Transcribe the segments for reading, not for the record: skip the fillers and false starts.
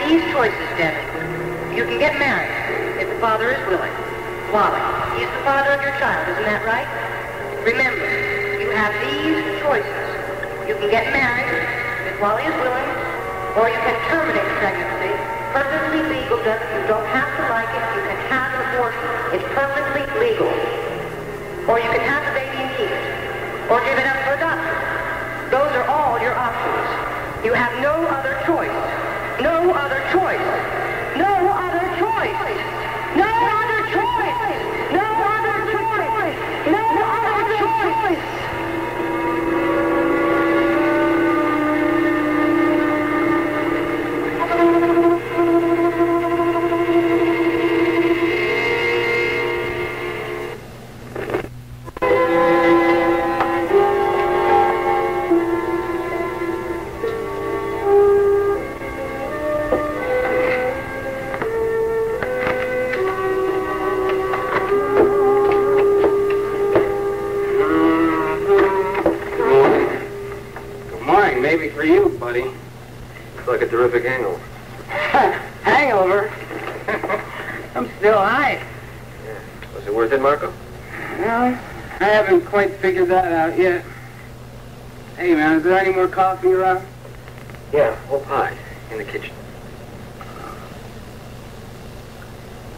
these choices, Devon. You can get married if the father is willing. Wally, he's the father of your child, isn't that right? Remember, you have these choices. You can get married if Wally is willing, or you can terminate pregnancy. Perfectly legal, Devon. You don't have to like it. You can have an abortion. It's perfectly legal. Or you can have the baby and keep it. Or give it up for adoption. Those are all your options. You have no other choice. No other choice. No other choice. No other choice. No other choice. No other choice. Like a terrific hangover. Hangover? I'm still high. Yeah. Was it worth it, Marco? Well, I haven't quite figured that out yet. Hey, man, is there any more coffee around? Yeah, whole pie in the kitchen.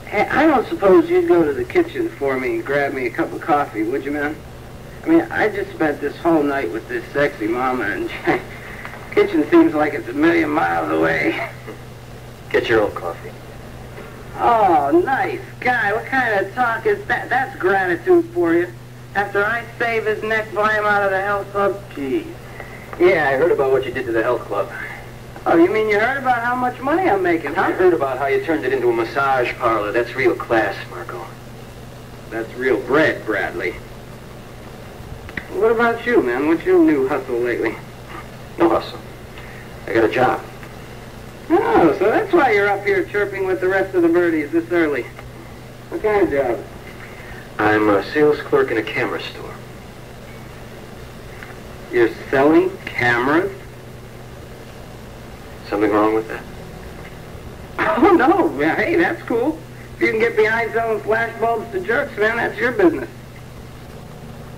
Hey, I don't suppose you'd go to the kitchen for me and grab me a cup of coffee, would you, man? I mean, I just spent this whole night with this sexy mama, and kitchen seems like it's a million miles away. Get your own coffee. Oh, nice guy. What kind of talk is that? That's gratitude for you. After I save his neck, fly him out of the health club? Geez. Yeah, I heard about what you did to the health club. Oh, you mean you heard about how much money I'm making, huh? I heard about how you turned it into a massage parlor. That's real class, Marco. That's real bread, Bradley. What about you, man? What's your new hustle lately? No hustle. I got a job. Oh, so that's why you're up here chirping with the rest of the birdies this early. What kind of job? I'm a sales clerk in a camera store. You're selling cameras? Something wrong with that? Oh, no. Yeah, hey, that's cool. If you can get behind selling flash bulbs to jerks, man, that's your business.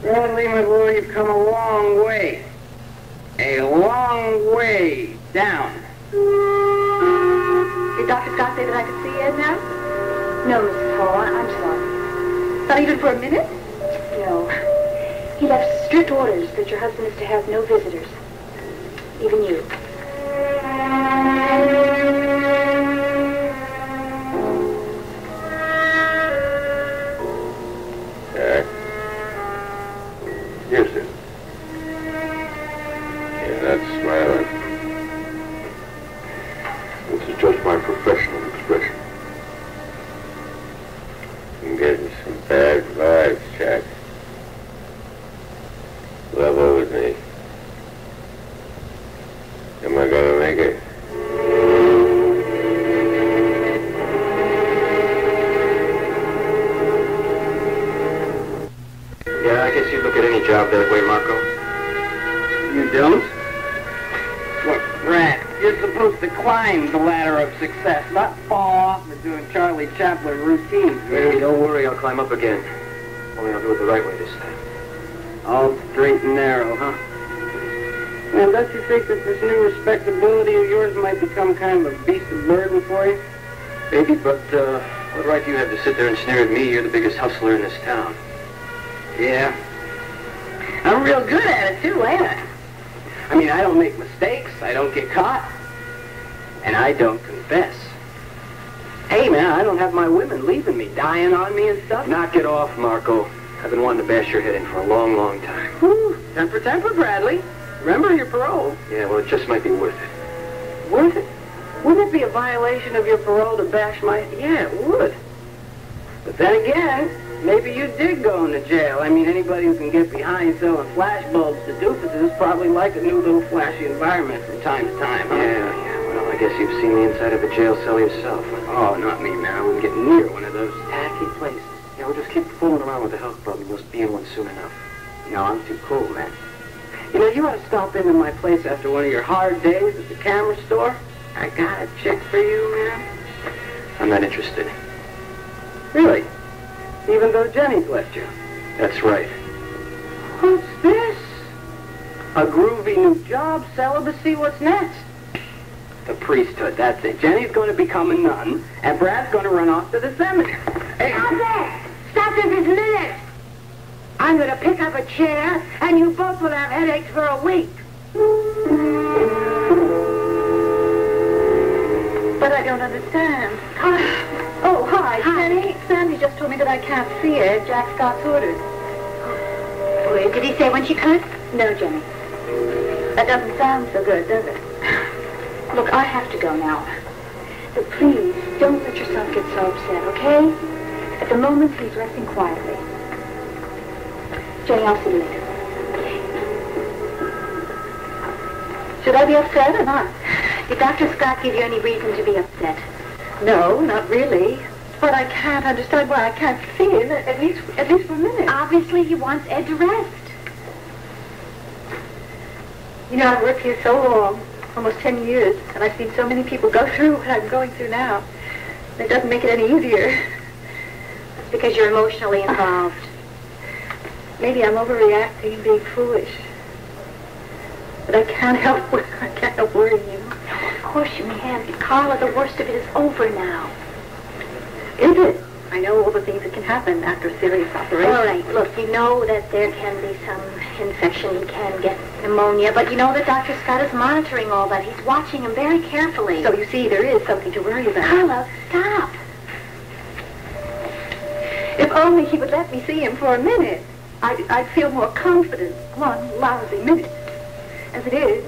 Bradley, my boy, you've come a long way. A long way down. Did Dr. Scott say that I could see Ed now? No, Mrs. Hall, I'm sorry. Not even for a minute? No. He left strict orders that your husband is to have no visitors. Even you. Yes, sir. Yeah, that's smiling. This is just my professional expression. I'm getting some bad vibes, Jack. Level with me. Am I gonna make it? Yeah, I guess you'd look at any job that way, Marco. You don't? Look, Brad, you're supposed to climb the ladder of success, not fall off and doing Charlie Chaplin routines. Hey, don't worry, I'll climb up again. Only I'll do it the right way this time. All straight and narrow, huh? Now, don't you think that this new respectability of yours might become kind of a beast of burden for you? Maybe, but what right do you have to sit there and sneer at me? You're the biggest hustler in this town. Yeah. I'm real good at it, too, ain't I? I mean, I don't make mistakes, I don't get caught, and I don't confess. Hey, man, I don't have my women leaving me, dying on me and stuff. Knock it off, Marco. I've been wanting to bash your head in for a long, long time. Whew, temper, Bradley. Remember your parole. Yeah, well, it just might be worth it. Worth it? Wouldn't it be a violation of your parole to bash my... Yeah, it would. But then again, maybe you did go into jail. I mean, anybody who can get behind selling flash bulbs to doofuses probably like a new little flashy environment from time to time, huh? Yeah. Well, I guess you've seen the inside of a jail cell yourself. Oh, not me, man. I wouldn't get near one of those tacky places. Yeah, well, just keep fooling around with the health club and you'll be in one soon enough. No, I'm too cool, man. You know, you ought to stop into my place after one of your hard days at the camera store. I got a chick for you, man. I'm not interested. Really? Even though Jenny's left you? That's right. What's this? A groovy new job, celibacy, what's next? The priesthood, that's it. Jenny's going to become a nun, and Brad's going to run off to the seminary. Hey. Stop there! Stop this minute! I'm going to pick up a chair, and you both will have headaches for a week. But I don't understand. Oh, hi, Jenny. Sandy just told me that I can't see her. Jack Scott's orders. Wait, did he say when she could? No, Jenny. That doesn't sound so good, does it? Look, I have to go now. So please, don't let yourself get so upset, okay? At the moment, he's resting quietly. Jenny, I'll see you later. Should I be upset or not? Did Dr. Scott give you any reason to be upset? No, not really. But I can't understand why I can't see him, at least for a minute. Obviously, he wants Ed to rest. You know, I've worked here so long, almost 10 years, and I've seen so many people go through what I'm going through now. It doesn't make it any easier. That's because you're emotionally involved. Maybe I'm overreacting and being foolish. But I can't help worrying you. Of course you can. Carla, the worst of it is over now. Is it? I know all the things that can happen after a serious operation. All right, look, you know that there can be some infection. You can get pneumonia, but you know that Dr. Scott is monitoring all that. He's watching him very carefully. So you see, there is something to worry about. Carla, stop. If only he would let me see him for a minute, I'd feel more confident. One lousy minute. As it is,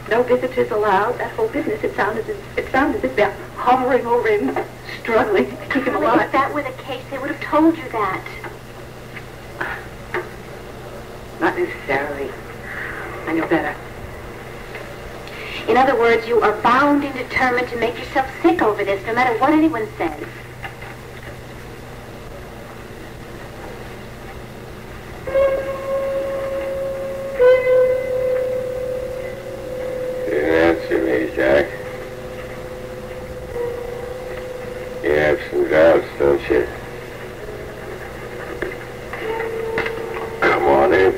no visitors allowed. That whole business, it sounded as if they're hovering over him, struggling to keep him alive. If that were the case, they would have told you that. Not necessarily. I know better. In other words, you are bound and determined to make yourself sick over this, no matter what anyone says. Answer me, Jack. You have some doubts, don't you? Come on in.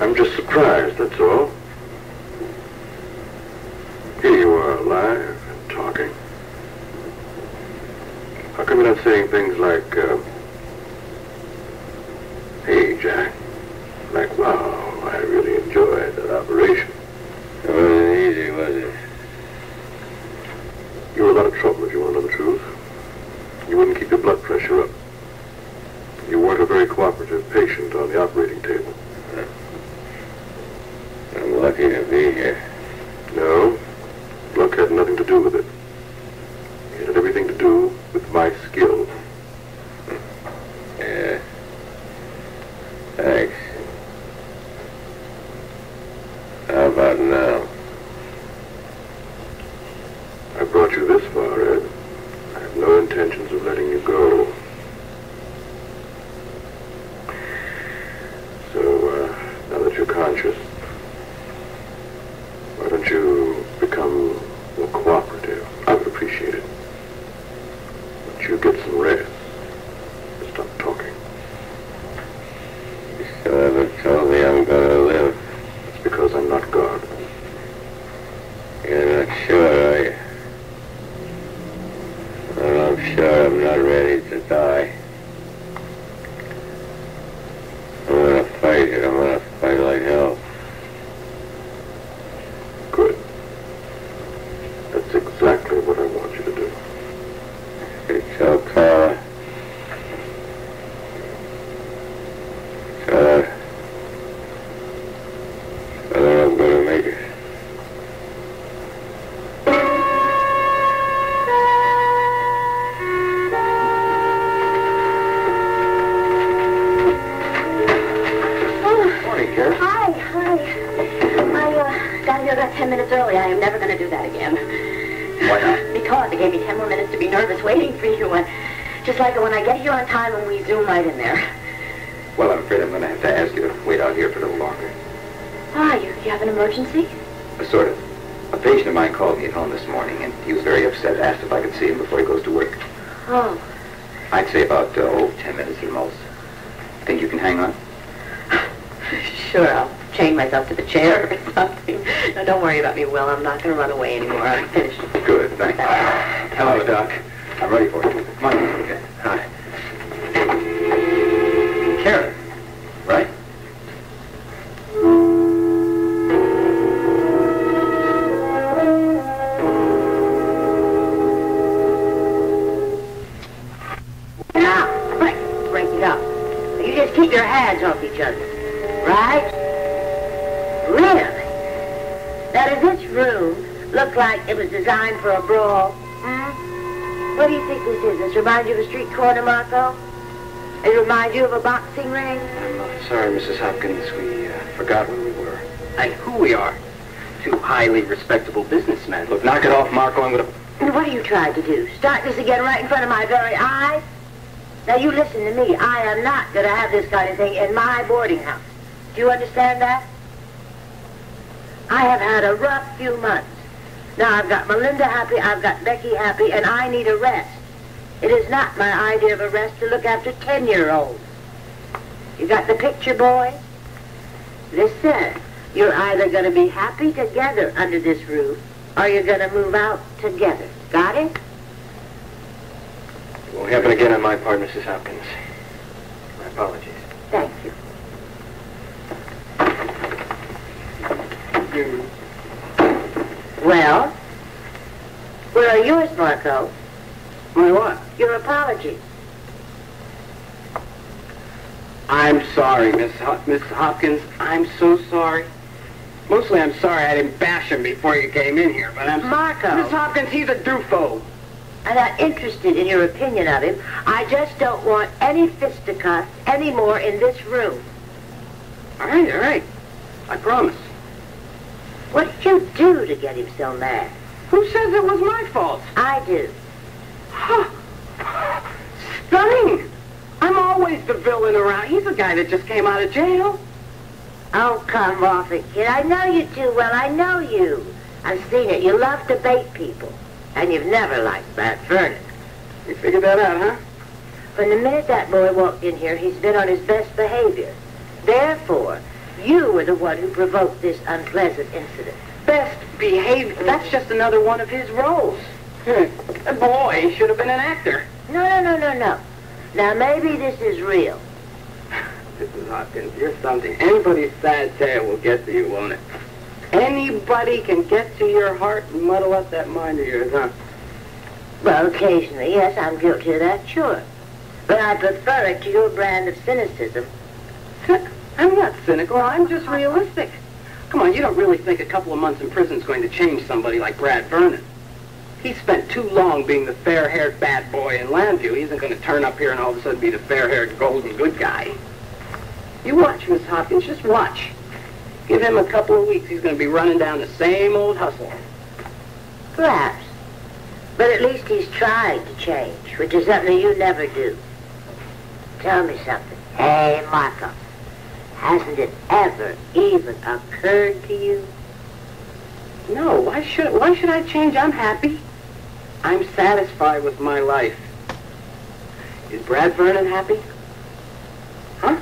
I'm just surprised, that's all. Here you are, alive and talking. How come you're not saying things like, hey, Jack, like, wow, I really enjoyed that operation. It wasn't easy, was it? You were a lot of trouble, if you want to know the truth. You wouldn't keep your blood pressure up. You weren't a very cooperative patient on the operating table. I'm lucky to be here. No, luck had nothing to do with it. It had everything to do with my skill. Yeah. Thanks. How about now? I brought you this far, Ed. I have no intentions of letting you go. So, now that you're conscious, why don't you become more cooperative? I would appreciate it. But you get some rest. Stop talking. You still haven't told me I'm gonna live. It's because I'm not God. You're not sure, are you? Well, I'm sure I'm not ready to die. I'm gonna fight it. I'm gonna fight like hell. Good. That's exactly what I want you to do. You tell Carla. Tell her I'm gonna make it. Morning, Karen. Hi. I got here about 10 minutes early. I am never going to do that again. Why not? Because it gave me 10 more minutes to be nervous waiting for you. Just like when I get here on time and we zoom right in there. Well, I'm afraid I'm going to have to ask you to wait out here for a little longer. Ah, you have an emergency? Sort of. A patient of mine called me at home this morning, and he was very upset. Asked if I could see him before he goes to work. Oh. I'd say about, 10 minutes at most. Think you can hang on? Sure, I'll chain myself to the chair or something. No, don't worry about me, Will. I'm not going to run away anymore. I'm finished. Good, thanks. Hello, Doc. I'm ready for you. Come on. Okay. Hi. Karen, right? Now, break it up. You just keep your hands off each other. Right? Really? Now, does this room look like it was designed for a brawl? Hmm? What do you think this is? This remind you of a street corner, Marco? It remind you of a boxing ring? I'm sorry, Mrs. Hopkins. We forgot where we were. And who we are. Two highly respectable businessmen. Look, knock it off, Marco. I'm going to... And what are you trying to do? Start this again right in front of my very eyes? Now, you listen to me. I am not going to have this kind of thing in my boarding house. Do you understand that? I have had a rough few months. Now, I've got Melinda happy, I've got Becky happy, and I need a rest. It is not my idea of a rest to look after 10-year-olds. You got the picture, boys? Listen, you're either going to be happy together under this roof, or you're going to move out together. Got it? It won't happen again on my part, Mrs. Hopkins. My apologies. Thank you. Well, where are yours, Marco? My what? Your apologies. I'm sorry, Miss Hopkins. I'm so sorry. Mostly I'm sorry I didn't bash him before you came in here, but I'm... Marco. Miss Hopkins, he's a doofo. I'm not interested in your opinion of him. I just don't want any fisticuffs anymore in this room. All right. I promise. What did you do to get him so mad? Who says it was my fault? I do. Stunning! I'm always the villain around. He's the guy that just came out of jail. Oh, come off it, kid. I know you too well. I know you. I've seen it. You love to bait people. And you've never liked that Vernon. You figured that out, huh? From the minute that boy walked in here, he's been on his best behavior. Therefore, you were the one who provoked this unpleasant incident. Best behavior. That's just another one of his roles. A boy should have been an actor. No. Now, maybe this is real. Mrs. Hopkins, you're something. Anybody's sad tale will get to you, won't it? Anybody can get to your heart and muddle up that mind of yours, huh? Well, occasionally, yes, I'm guilty of that, sure. But I prefer it to your brand of cynicism. I'm not cynical. I'm just realistic. Come on, you don't really think a couple of months in prison is going to change somebody like Brad Vernon. He spent too long being the fair-haired bad boy in Landview. He isn't going to turn up here and all of a sudden be the fair-haired golden good guy. You watch, Miss Hopkins, just watch. Give him a couple of weeks, he's going to be running down the same old hustle. Perhaps. But at least he's trying to change, which is something you never do. Tell me something. Hey, Marco, hasn't it ever even occurred to you? No, why should I change? I'm happy. I'm satisfied with my life. Is Brad Vernon happy? Huh?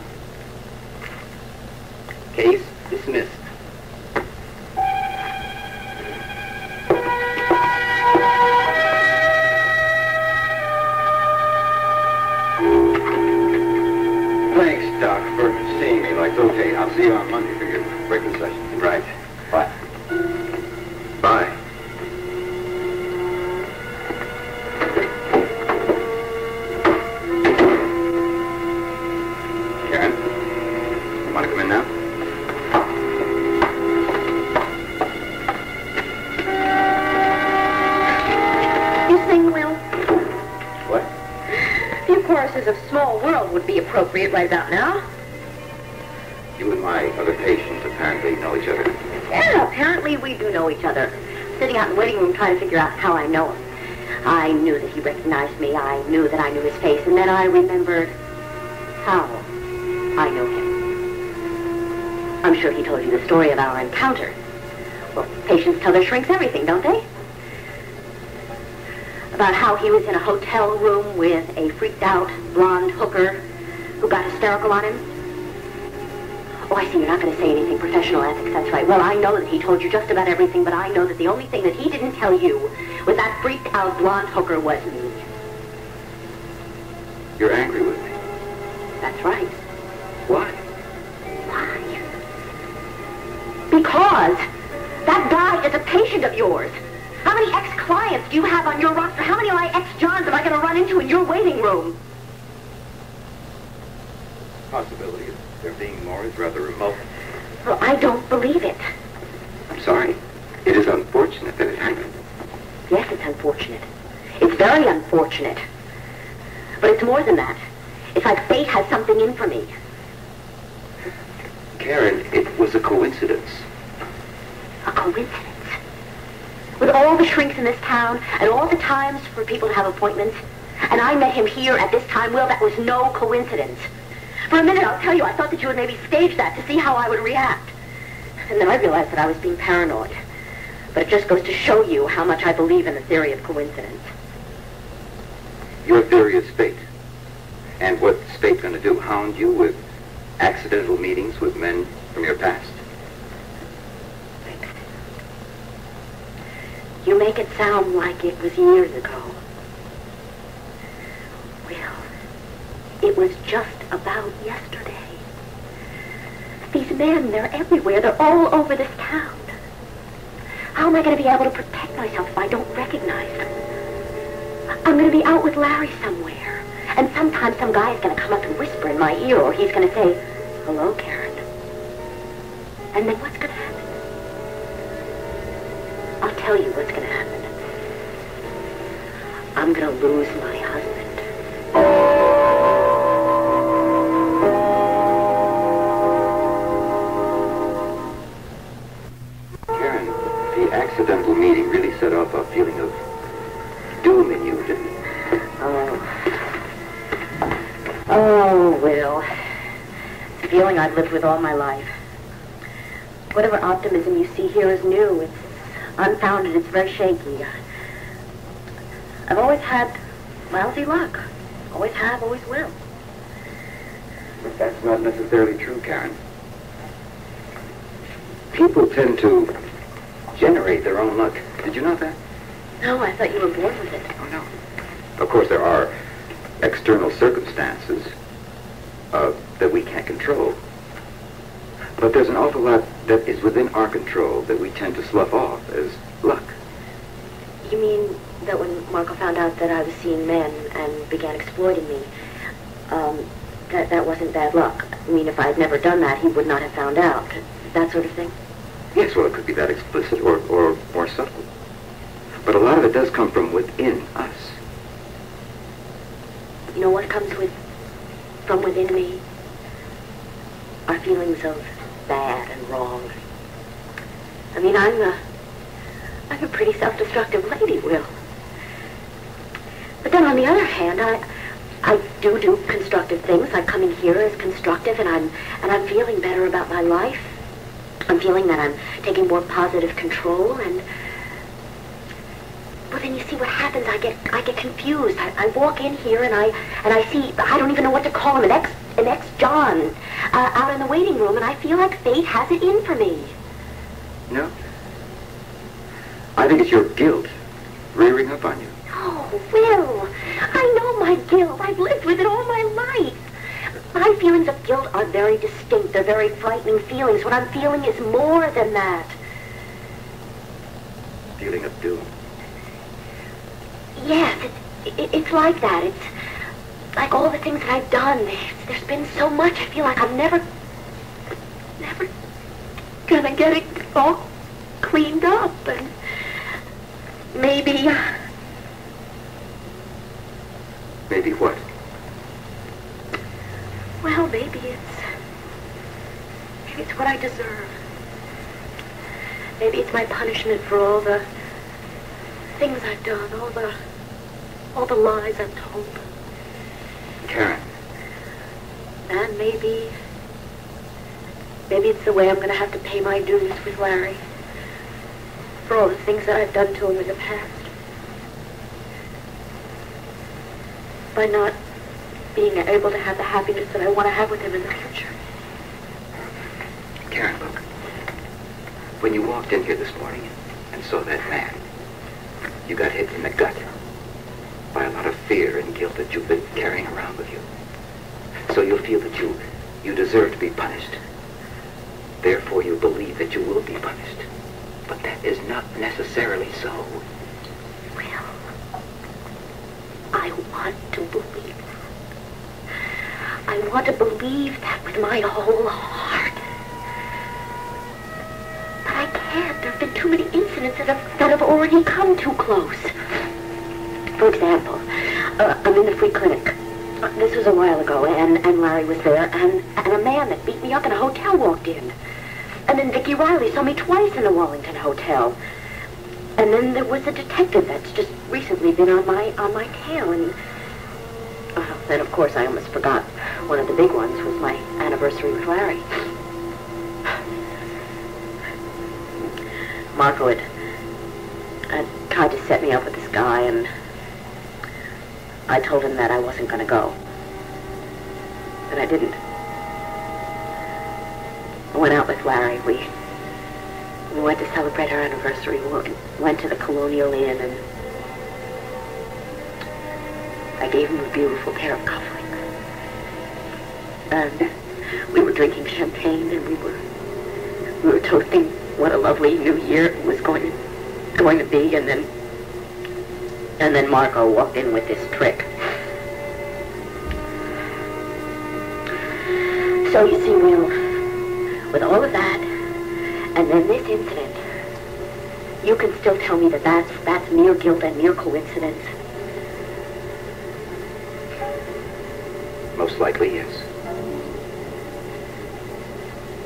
Case dismissed. Thanks, Doc, for seeing me. Like, okay, I'll see you on Monday for your breaking session. Right. Bye. Bye. Karen, you want to come in now? You sing, Will? What? A few choruses of Small World would be appropriate right about now. You and my other patients apparently know each other. Yeah, apparently we do know each other. Sitting out in the waiting room trying to figure out how I know him. I knew that he recognized me. I knew that I knew his face. And then I remembered how I know him. I'm sure he told you the story of our encounter. Well, patients tell their shrinks everything, don't they? About how he was in a hotel room with a freaked-out blonde hooker who got hysterical on him. Oh, I see, you're not going to say anything. Professional ethics, that's right. Well, I know that he told you just about everything, but I know that the only thing that he didn't tell you was that freaked-out blonde hooker was me. You're angry with me. That's right. Why? Why? Because that guy is a patient of yours. How many ex-clients do you have on your roster? How many of my ex-Johns am I going to run into in your waiting room? Possibility of there being more is rather remote. Well, I don't believe it. I'm sorry. It is unfortunate that it happened. Yes, it's unfortunate. It's very unfortunate. But it's more than that. It's like fate has something in for me. Karen, it was a coincidence. A coincidence? With all the shrinks in this town, and all the times for people to have appointments, and I met him here at this time, well, that was no coincidence. For a minute, I'll tell you, I thought that you would maybe stage that to see how I would react. And then I realized that I was being paranoid. But it just goes to show you how much I believe in the theory of coincidence. Your theory is fate. And what's fate going to do? Hound you with accidental meetings with men from your past? You make it sound like it was years ago. Well, it was just about yesterday. These men, they're everywhere. They're all over this town. How am I going to be able to protect myself if I don't recognize them? I'm going to be out with Larry somewhere. And sometimes some guy is going to come up and whisper in my ear, or he's going to say, "Hello, Karen." And then what's going to happen? I'll tell you what's going to happen. I'm going to lose my husband. Karen, the accidental meeting really set off a feeling of doom in you, didn't it? Oh, Will. It's a feeling I've lived with all my life. Whatever optimism you see here is new. It's unfounded. It's very shaky. I've always had lousy luck. Always have, always will. But that's not necessarily true, Karen. People tend to generate their own luck. Did you know that? No, I thought you were born with it. Oh, no. Of course, there are external circumstances that we can't control. But there's an awful lot that is within our control that we tend to slough off as luck. You mean that when Marco found out that I was seeing men and began exploiting me, that wasn't bad luck? I mean, if I had never done that, he would not have found out. That sort of thing? Yes, well, it could be that explicit or more subtle. But a lot of it does come from within us. You know what comes from within me? Are feelings of bad and wrong. I mean, I'm a pretty self-destructive lady, Will. But then on the other hand, I do constructive things, like coming here is constructive, and I'm feeling better about my life. I'm feeling that I'm taking more positive control, and well, then you see what happens. I get confused. I walk in here and I see, I don't even know what to call him, an ex-John out in the waiting room, and I feel like fate has it in for me. No. I think it's your guilt rearing up on you. Oh, Will, I know my guilt. I've lived with it all my life. My feelings of guilt are very distinct. They're very frightening feelings. What I'm feeling is more than that. Feeling of doom. Yes, it's like that. It's like all the things that I've done. There's been so much. I feel like I'm never gonna get it all cleaned up, and maybe... Maybe what? Well, maybe it's what I deserve. Maybe it's my punishment for all the things I've done, all the lies I've told. Karen. And maybe it's the way I'm going to have to pay my dues with Larry. for all the things that I've done to him in the past. By not being able to have the happiness that I want to have with him in the future. Karen, look. When you walked in here this morning and saw that man, you got hit in the gut by a lot of fear and guilt that you've been carrying around with you. So you feel that you deserve to be punished. Therefore, you believe that you will be punished. But that is not necessarily so. Well, I want to believe that. I want to believe that with my whole heart. But I can't. There have been too many incidents that have already come too close. For example, I'm in the free clinic. This was a while ago, and Larry was there, and a man that beat me up in a hotel walked in. And then Vicky Riley saw me twice in a Wallington hotel. And then there was a detective that's just recently been on my tail, and then of course I almost forgot one of the big ones was my anniversary with Larry. Marco had tried to set me up with this guy, and I told him that I wasn't going to go. And I didn't. I went out with Larry. We went to celebrate our anniversary. We went to the Colonial Inn, and I gave him a beautiful pair of cufflinks. And we were drinking champagne, and we were toasting what a lovely new year it was going to be, and then Marco walked in with this trick. So you see, Will, with all of that, and then this incident, you can still tell me that that's mere guilt and mere coincidence? Most likely, yes.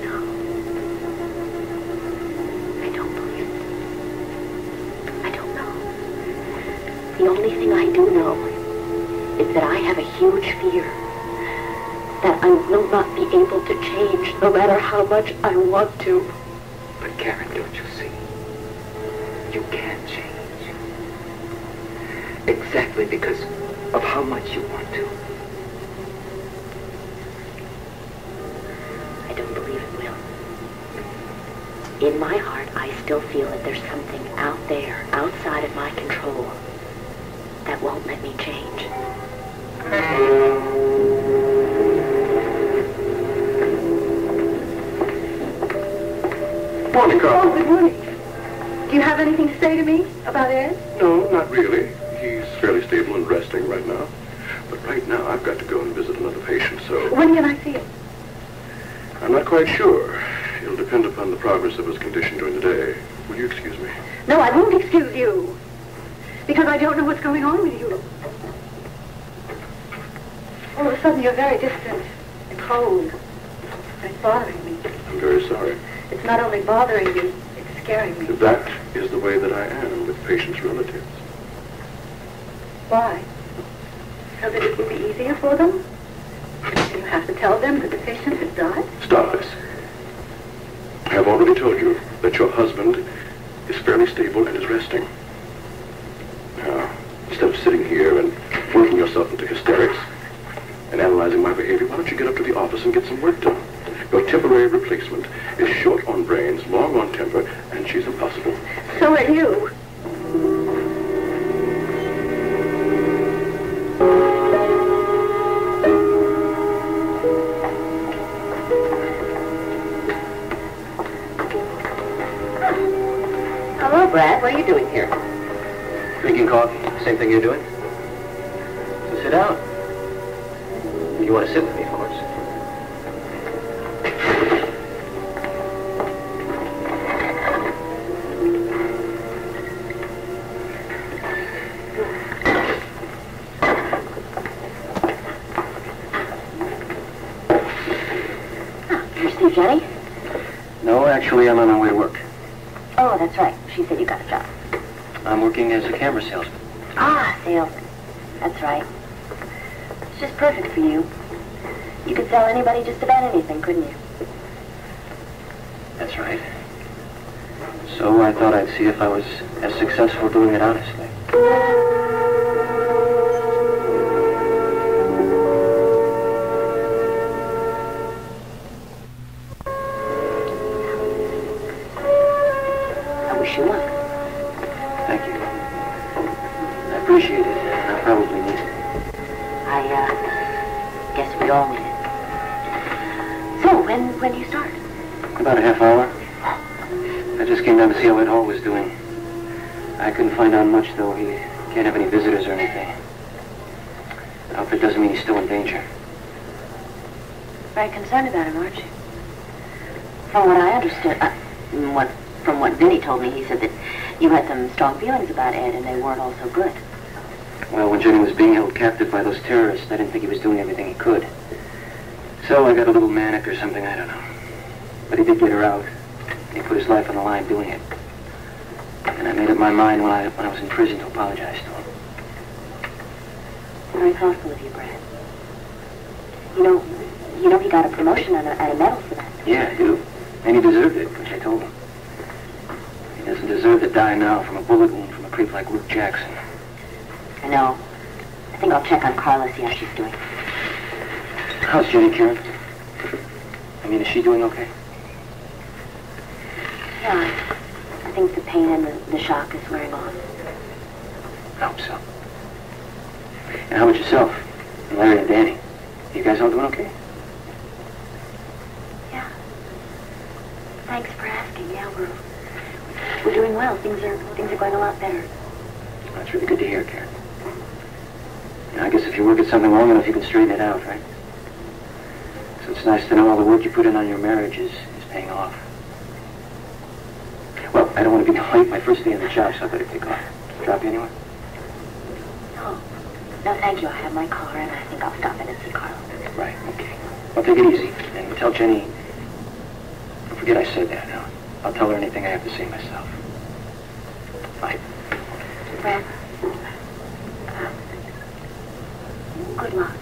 No. I don't believe it. I don't know. The only thing I do know is that I have a huge fear that I will not be able to change no matter how much I want to. But Karen, don't you see? You can change. Exactly because of how much you want to. I don't believe it will. In my heart, I still feel that there's something out there, outside of my control, that won't let me change. Morning, Carla. Oh, good morning. Do you have anything to say to me about Ed? No, not really. He's fairly stable and resting right now. But right now, I've got to go and visit another patient, so... When can I see him? I'm not quite sure. It'll depend upon the progress of his condition during the day. Will you excuse me? No, I won't excuse you. Because I don't know what's going on with you. All of a sudden, you're very distant and cold. It's bothering me. I'm very sorry. It's not only bothering me, it's scaring me. That is the way that I am with patients' relatives. Why? So that it will be easier for them? Do you have to tell them that the patient has died? Stop this. I have already told you that your husband is fairly stable and is resting. Now, instead of sitting here and working yourself into hysterics and analyzing my behavior, why don't you get up to the office and get some work done? Your temporary replacement is short on brains, long on temper, and she's impossible. So are you. Hello, Brad. What are you doing here? Drinking coffee. Same thing you're doing? So sit down. If you want to sit with me, of course. Jenny? No, actually, I'm on my way to work. Oh, that's right. She said you got a job. I'm working as a camera salesman. Ah, salesman. That's right. It's just perfect for you. You could sell anybody just about anything, couldn't you? That's right. So I thought I'd see if I was as successful doing it honestly. I wish you luck. Thank you. I appreciate it. I probably need it. I guess we all need it. So, when do you start? About a half hour. I just came down to see how Ed Hall was doing. I couldn't find out much, though. He can't have any visitors or anything. I hope it doesn't mean he's still in danger. Very concerned about him, aren't you? From what I understood, from what Vinny told me, he said that you had some strong feelings about Ed, and they weren't all so good. Well, when Jenny was being held captive by those terrorists, I didn't think he was doing everything he could. So I got a little manic or something, I don't know. But he did get her out. He put his life on the line doing it. And I made up my mind when I was in prison to apologize to him. Very thoughtful of you, Brad. You know he got a promotion and a medal for that. Yeah, I do. And he deserved it, which I told him. He doesn't deserve to die now from a bullet wound from a creep like Luke Jackson. I know. I think I'll check on Carla, see how she's doing. How's Jenny, Karen? I mean, is she doing okay? Yeah, I think the pain and the shock is wearing off. I hope so. And how about yourself? And Larry and Danny? You guys all doing okay? Yeah. Thanks for asking. Yeah, we're doing well. Things are going a lot better. That's really good to hear, Karen. And I guess if you work at something long enough, you can straighten it out, right? So it's nice to know all the work you put in on your marriage is paying off. Well, I don't want to be late. My first day on the job, so I better take off. Drop you anywhere? No, thank you. I have my car, and I think I'll stop in and see Carla. Right, okay. Well, take it easy. And tell Jenny... Don't forget I said that now. I'll tell her anything I have to say myself. Bye. Brad, good luck.